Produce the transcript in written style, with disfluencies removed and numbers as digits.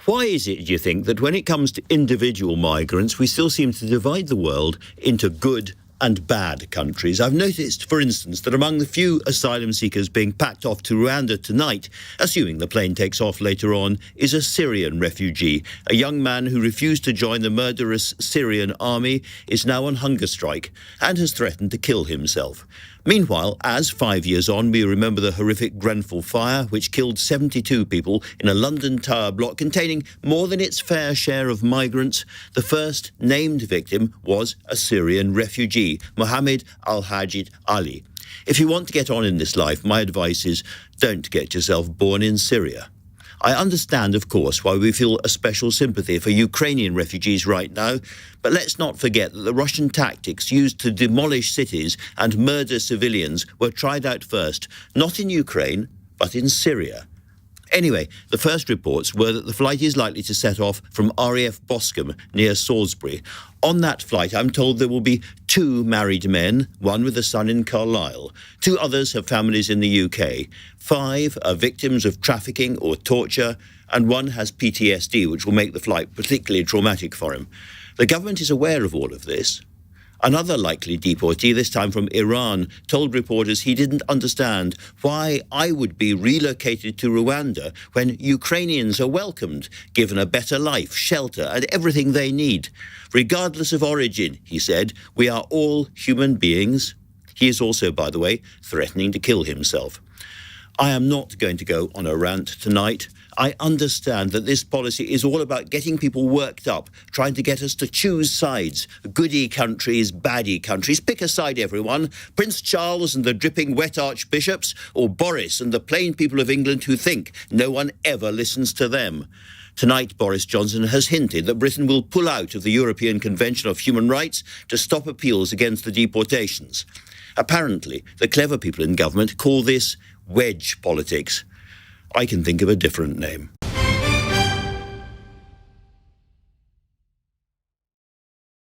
Why is it, do you think, that when it comes to individual migrants, we still seem to divide the world into good and bad countries? I've noticed, for instance, that among the few asylum seekers being packed off to Rwanda tonight, assuming the plane takes off later on, is a Syrian refugee. A young man who refused to join the murderous Syrian army is now on hunger strike and has threatened to kill himself. Meanwhile, as 5 years on, we remember the horrific Grenfell fire, which killed 72 people in a London tower block containing more than its fair share of migrants, the first named victim was a Syrian refugee, Mohammed al-Hajid Ali. If you want to get on in this life, my advice is don't get yourself born in Syria. I understand, of course, why we feel a special sympathy for Ukrainian refugees right now, but let's not forget that the Russian tactics used to demolish cities and murder civilians were tried out first, not in Ukraine, but in Syria. Anyway, the first reports were that the flight is likely to set off from RAF Boscombe near Salisbury. On that flight, I'm told there will be 2 married men, one with a son in Carlisle. 2 others have families in the UK. 5 are victims of trafficking or torture, and 1 has PTSD, which will make the flight particularly traumatic for him. The government is aware of all of this. Another likely deportee, this time from Iran, told reporters he didn't understand why I would be relocated to Rwanda when Ukrainians are welcomed, given a better life, shelter, and everything they need. Regardless of origin, he said, we are all human beings. He is also, by the way, threatening to kill himself. I am not going to go on a rant tonight. I understand that this policy is all about getting people worked up, trying to get us to choose sides. Goody countries, baddie countries. Pick a side, everyone. Prince Charles and the dripping wet archbishops, or Boris and the plain people of England who think no one ever listens to them. Tonight, Boris Johnson has hinted that Britain will pull out of the European Convention of Human Rights to stop appeals against the deportations. Apparently, the clever people in government call this wedge politics. I can think of a different name.